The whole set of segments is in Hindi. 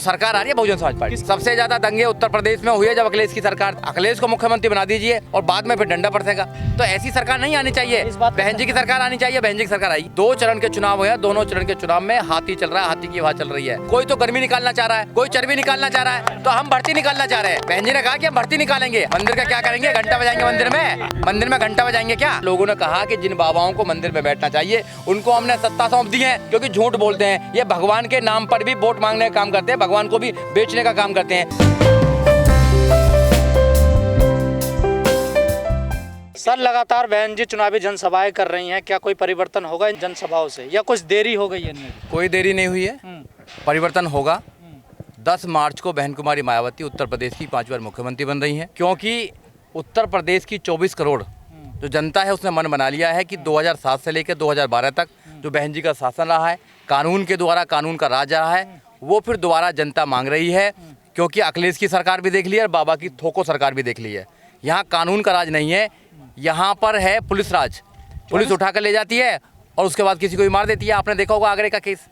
सरकार आ रही है बहुजन समाज पार्टी। सबसे ज्यादा दंगे उत्तर प्रदेश में हुए जब अखिलेश की सरकार। अखिलेश को मुख्यमंत्री बना दीजिए और बाद में फिर डंडा पड़ेगा। तो ऐसी सरकार नहीं आनी चाहिए। बहन जी की सरकार आनी चाहिए। बहन जी की सरकार आई। 2 चरण के चुनाव हुए, दोनों चरण के चुनाव में हाथी चल रहा है, हाथी की हवा चल रही है। कोई तो गर्मी निकालना चाह रहा है, कोई चर्बी निकालना चाह रहा है, तो हम भर्ती निकालना चाह रहे हैं। बहन जी ने कहा कि हम भर्ती निकालेंगे। मंदिर का क्या करेंगे? घंटा बजाएंगे मंदिर में घंटा बजाएंगे क्या? लोगों ने कहा कि जिन बाबाओं को मंदिर में बैठना चाहिए उनको हमने सत्ता सौंप दी है, क्योंकि झूठ बोलते हैं। ये भगवान के नाम पर भी वोट मांगने का काम करते हैं, भगवान को भी बेचने का काम करते हैं। सर, लगातार बहन जी चुनावी जनसभाएं कर रही हैं, क्या कोई परिवर्तन होगा इन जनसभाओं से या कुछ देरी हो गई है इनमें? कोई देरी नहीं हुई है, परिवर्तन होगा। 10 मार्च को बहन कुमारी मायावती उत्तर प्रदेश की 5 बार मुख्यमंत्री बन रही हैं, क्योंकि उत्तर प्रदेश की 24 करोड़ जो जनता है उसने मन बना लिया है कि 2007 से लेकर 2012 तक जो बहन जी का शासन रहा है, कानून के द्वारा कानून का राज रहा है, वो फिर दोबारा जनता मांग रही है। क्योंकि अखिलेश की सरकार भी देख ली है और बाबा की थोको सरकार भी देख ली है। यहाँ कानून का राज नहीं है, यहाँ पर है पुलिस राज। पुलिस उठा कर ले जाती है और उसके बाद किसी को भी मार देती है। आपने देखा होगा आगरे का केस।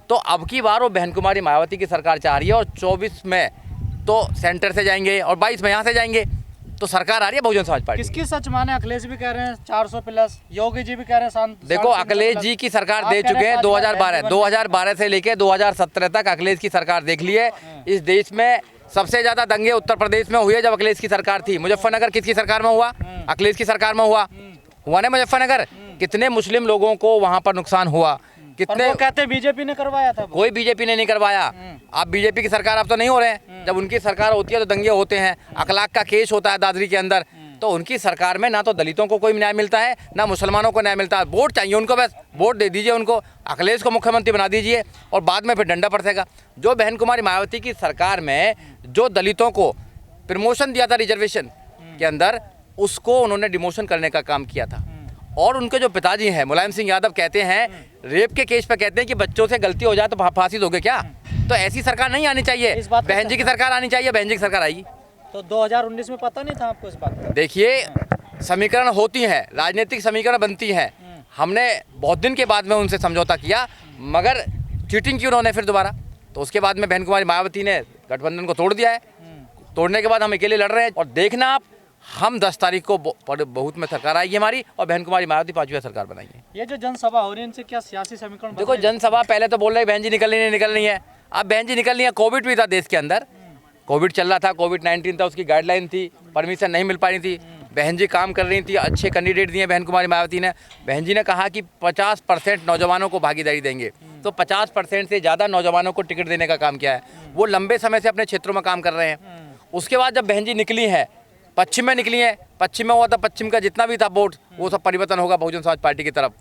तो अब की बार वो बहन कुमारी मायावती की सरकार चाह रही है और 24 में तो सेंटर से जाएंगे और 22 में यहाँ से जाएंगे। तो सरकार आ रही है बहुजन समाज पार्टी। किसकी सच माने? अखिलेश भी कह रहे हैं 400 प्लस, योगी जी भी कह रहे हैं। देखो, अखिलेश जी की सरकार दे चुके हैं 2012 से लेके 2017 तक अखिलेश की सरकार देख ली है। इस देश में सबसे ज्यादा दंगे उत्तर प्रदेश में हुए जब अखिलेश की सरकार थी। मुजफ्फरनगर किसकी सरकार में हुआ? अखिलेश की सरकार में हुआ ना मुजफ्फरनगर। कितने मुस्लिम लोगों को वहां पर नुकसान हुआ, कितने। वो कहते बीजेपी ने करवाया था। कोई बीजेपी ने नहीं करवाया। आप बीजेपी की सरकार अब तो नहीं हो रहे हैं। जब उनकी सरकार होती है तो दंगे होते हैं। अखलाक का केस होता है दादरी के अंदर। तो उनकी सरकार में ना तो दलितों को कोई न्याय मिलता है, ना मुसलमानों को न्याय मिलता है। वोट चाहिए उनको, बस वोट दे दीजिए उनको। अखिलेश को मुख्यमंत्री बना दीजिए और बाद में फिर डंडा पड़ेगा। जो बहन कुमारी मायावती की सरकार में जो दलितों को प्रमोशन दिया था रिजर्वेशन के अंदर, उसको उन्होंने डिमोशन करने का काम किया था। और उनके जो पिताजी हैं मुलायम सिंह यादव, कहते हैं रेप के केस पे कहते हैं कि बच्चों से गलती हो जाए तो फांसी दोगे क्या? तो ऐसी सरकार नहीं आनी चाहिए। बहन जी की सरकार आनी चाहिए। बहन जी की सरकार आएगी। तो 2019 में पता नहीं था आपको इस बात का? देखिए, समीकरण होती हैं, राजनीतिक समीकरण बनती हैं। हमने बहुत दिन के बाद में उनसे समझौता किया, मगर चीटिंग की उन्होंने फिर दोबारा। तो उसके बाद में बहन कुमारी मायावती ने गठबंधन को तोड़ दिया है। तोड़ने के बाद हम अकेले लड़ रहे हैं। और देखना आप, हम 10 तारीख को बहुत में सरकार आएगी हमारी और बहन कुमारी मायावती 5वीं सरकार बनाएंगे। ये जो जनसभा हो रही है, इनसे क्या सियासी समीकरण? देखो, जनसभा पहले तो बोल रहे बहन जी निकल रही है। अब बहन जी निकल रही है। कोविड भी था देश के अंदर, कोविड चल रहा था, कोविड-19 था, उसकी गाइडलाइन थी, परमिशन नहीं मिल पा रही थी। बहन जी काम कर रही थी, अच्छे कैंडिडेट दिए बहन कुमारी मायावती ने। बहन जी ने कहा कि 50% नौजवानों को भागीदारी देंगे। तो 50% से ज़्यादा नौजवानों को टिकट देने का काम किया है। वो लंबे समय से अपने क्षेत्रों में काम कर रहे हैं। उसके बाद जब बहन जी निकली हैं, पश्चिम में निकली है, पश्चिम में हुआ था, पश्चिम का जितना भी था वोट, वो सब परिवर्तन होगा बहुजन समाज पार्टी की तरफ।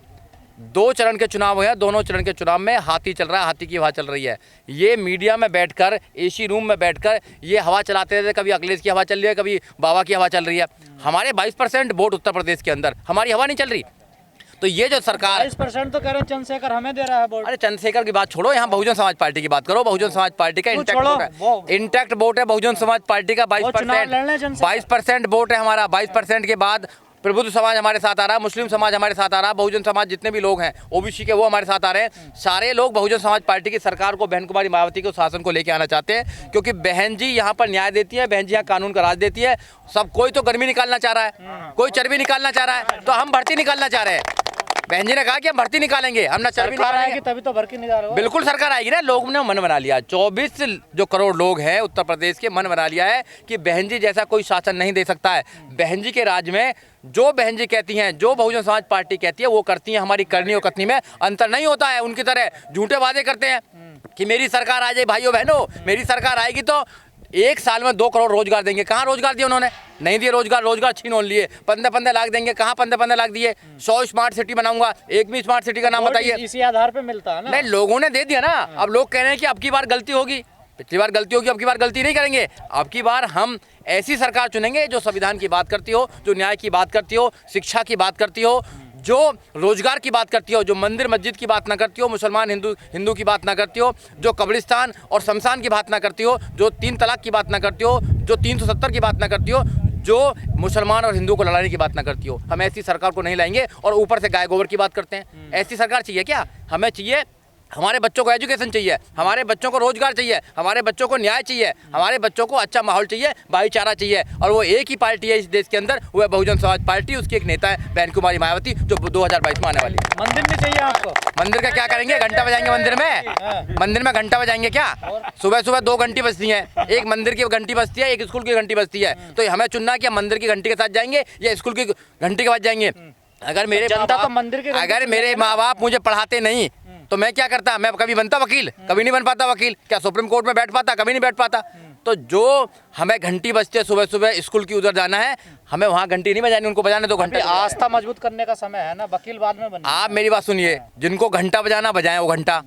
2 चरण के चुनाव हुए, दोनों चरण के चुनाव में हाथी चल रहा है, हाथी की हवा चल रही है। ये मीडिया में बैठकर, एसी रूम में बैठकर ये हवा चलाते थे। कभी अखिलेश की हवा चल रही है, कभी बाबा की हवा चल रही है। हमारे 22% वोट उत्तर प्रदेश के अंदर, हमारी हवा नहीं चल रही। तो ये जो सरकार 22% तो कह रहे हैं चंद्रशेखर हमें दे रहा है वोट। अरे चंद्रशेखर की बात छोड़ो, यहाँ बहुजन समाज पार्टी की बात करो। बहुजन समाज पार्टी का इंटैक्ट वोट है बहुजन समाज पार्टी का 22% वोट है हमारा। 22% के बाद प्रबुद्ध समाज हमारे साथ आ रहा है, मुस्लिम समाज हमारे साथ आ रहा है, बहुजन समाज जितने भी लोग हैं ओबीसी के, वो हमारे साथ आ रहे हैं। सारे लोग बहुजन समाज पार्टी की सरकार को, बहन कुमारी मायावती के शासन को लेके आना चाहते हैं, क्योंकि बहन जी यहाँ पर न्याय देती है, बहन जी यहाँ कानून का राज देती है। सब कोई तो गर्मी निकालना चाह रहा है, कोई चर्बी निकालना चाह रहा है, तो हम भर्ती निकालना चाह रहे हैं। बहन जी ने कहा कि हम भर्ती निकालेंगे, हम ना चर्बी निकालेंगे, तभी तो भर्ती निकाल रहे हो। बिल्कुल सरकार आएगी ना। लोगों ने मन बना लिया, 24 जो करोड़ लोग हैं उत्तर प्रदेश के, मन बना लिया है कि बहन जी जैसा कोई शासन नहीं दे सकता है। बहन जी के राज में जो बहन जी कहती हैं, जो बहुजन समाज पार्टी कहती है, वो करती हैं। हमारी करनी और कथनी में अंतर नहीं होता है। उनकी तरह झूठे वादे करते हैं कि मेरी सरकार आ जाए भाइयों बहनों, मेरी सरकार आएगी तो 1 साल में 2 करोड़ रोजगार देंगे। कहाँ रोजगार दिए उन्होंने? नहीं दिए रोजगार, रोजगार छीन लिए। 15-15 लाख देंगे, कहाँ 15-15 लाख दिए? 100 स्मार्ट सिटी बनाऊंगा, एक भी स्मार्ट सिटी का नाम बताइए। इसी आधार पे मिलता है ना। नहीं, लोगों ने दे दिया ना। अब लोग कह रहे हैं कि अब की बार गलती होगी, पिछली बार गलती होगी, अब की बार गलती नहीं करेंगे। अब की बार हम ऐसी सरकार चुनेंगे जो संविधान की बात करती हो, जो न्याय की बात करती हो, शिक्षा की बात करती हो, जो रोजगार की बात करती हो, जो मंदिर मस्जिद की बात ना करती हो, मुसलमान हिंदू की बात ना करती हो, जो कब्रिस्तान और शमशान की बात ना करती हो, जो 3 तलाक की बात ना करती हो, जो 370 की बात ना करती हो, जो मुसलमान और हिंदू को लड़ाने की बात ना करती हो। हम ऐसी सरकार को नहीं लाएंगे और ऊपर से गाय गोबर की बात करते हैं। ऐसी सरकार चाहिए क्या? हमें चाहिए हमारे बच्चों को एजुकेशन चाहिए, हमारे बच्चों को रोजगार चाहिए, हमारे बच्चों को न्याय चाहिए, हमारे बच्चों को अच्छा माहौल चाहिए, भाईचारा चाहिए। और वो एक ही पार्टी है इस देश के अंदर, वो है बहुजन समाज पार्टी। उसकी एक नेता है बहन कुमारी मायावती, जो 2022 में आने वाली है। मंदिर नहीं चाहिए आपको? मंदिर का क्या करेंगे? घंटा बजाएंगे मंदिर में? मंदिर में घंटा बजाएंगे क्या? सुबह सुबह 2 घंटी बजती हैं, एक मंदिर की घंटी बजती है, एक स्कूल की घंटी बजती है। तो हमें चुनना है कि हम मंदिर की घंटी के साथ जाएंगे या स्कूल की घंटी के साथ जाएंगे। अगर मेरे जनता तो मंदिर के, अगर मेरे माँ बाप मुझे पढ़ाते नहीं तो मैं क्या करता? मैं कभी बनता वकील? कभी नहीं बन पाता वकील। क्या सुप्रीम कोर्ट में बैठ पाता? कभी नहीं बैठ पाता। तो जो हमें घंटी बजती है सुबह सुबह, स्कूल की उधर जाना है, हमें वहाँ घंटी नहीं बजानी, उनको बजाने 2 घंटे। आस्था मजबूत करने का समय है ना, वकील बाद में बनना। आप मेरी बात सुनिए, जिनको घंटा बजाना बजाएं वो घंटा।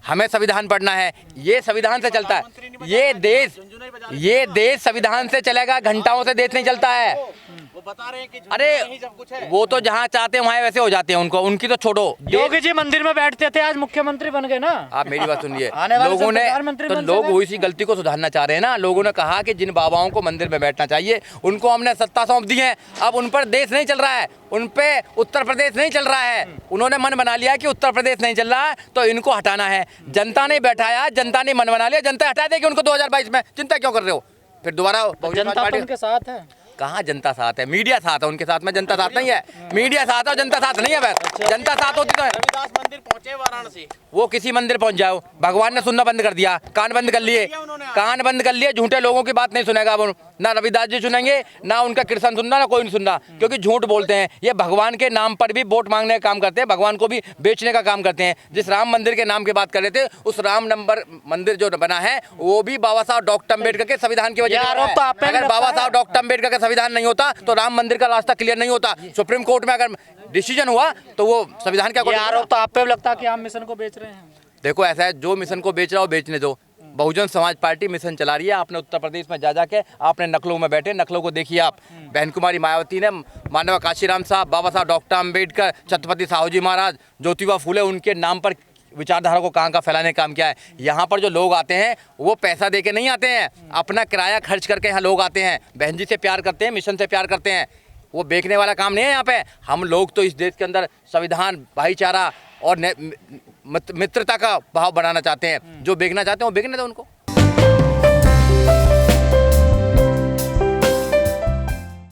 हमें संविधान पढ़ना है, ये संविधान से चलता है। ये देश संविधान से चलेगा, घंटाओं से देश नहीं चलता है। वो बता रहे हैं कि अरे सब कुछ है। वो तो जहाँ चाहते हैं वहाँ वैसे हो जाते हैं, उनकी तो छोड़ो। योगी जी मंदिर में बैठते थे, आज मुख्यमंत्री बन गए ना। आप मेरी बात सुनिए, आने वाले लोगों ने प्रधानमंत्री तो बन लोग सकते हैं। इसी गलती को सुधारना चाह रहे हैं ना। लोगों ने कहा कि जिन बाबाओं को मंदिर में बैठना चाहिए उनको हमने सत्ता सौंप दी है, अब उन पर देश नहीं चल रहा है, उन पे उत्तर प्रदेश नहीं चल रहा है। उन्होंने मन बना लिया कि उत्तर प्रदेश नहीं चल रहा है तो इनको हटाना है। जनता ने बैठाया, जनता ने मन बना लिया, जनता हटा देगी उनको 2022 में। चिंता क्यों कर रहे हो? फिर दोबारा बहुजन समाज जनता पार्टी उनके साथ है। कहाँ जनता साथ है? मीडिया साथ है उनके साथ में, जनता साथ नहीं है। मीडिया साथ है और जनता साथ नहीं है। बस जनता साथ होती तो है। रविदास मंदिर पहुंचे वाराणसी, वो किसी मंदिर पहुंच जाओ, भगवान ने सुनना बंद कर दिया, कान बंद कर लिए, कान बंद कर लिए। झूठे लोगों की बात नहीं सुनेगा वो, ना रविदास जी सुनेंगे, ना उनका कीर्तन सुनना, ना कोई नहीं सुनना, क्योंकि झूठ बोलते हैं। ये भगवान के नाम पर भी वोट मांगने का काम करते हैं, भगवान को भी बेचने का काम करते हैं। जिस राम मंदिर के नाम की बात कर रहे थे, उस राम नंबर मंदिर जो बना है वो भी बाबा साहब डॉक्टर अम्बेडकर के संविधान की वजह से आरोप तो आप पे भी अगर लगता बाबा है। साहब डॉक्टर अम्बेडकर का संविधान नहीं होता तो राम मंदिर का रास्ता क्लियर नहीं होता। सुप्रीम कोर्ट में अगर डिसीजन हुआ तो वो संविधान क्या ये आरोप तो आप पे भी लगता है कि आप मिशन को बेच रहे हैं। देखो ऐसा है, जो मिशन को बेच रहा हो बेचने दो। बहुजन समाज पार्टी मिशन चला रही है। आपने उत्तर प्रदेश में जा के आपने नकलों में बैठे, नकलों को देखिए आप। बहन कुमारी मायावती ने मानव काशीराम साहब, बाबा साहब डॉक्टर अम्बेडकर, छत्रपति साहू जी महाराज, ज्योतिबा फूले, उनके नाम पर विचारधारा को कहाँ का फैलाने का काम किया है। यहाँ पर जो लोग आते हैं वो पैसा दे के नहीं आते हैं, अपना किराया खर्च करके यहाँ लोग आते हैं। बहन जी से प्यार करते हैं, मिशन से प्यार करते हैं। वो बेचने वाला काम नहीं है यहाँ पे। हम लोग तो इस देश के अंदर संविधान, भाईचारा और मित्रता का भाव बनाना चाहते हैं। जो बेचना चाहते हैं वो बेचने दो उनको।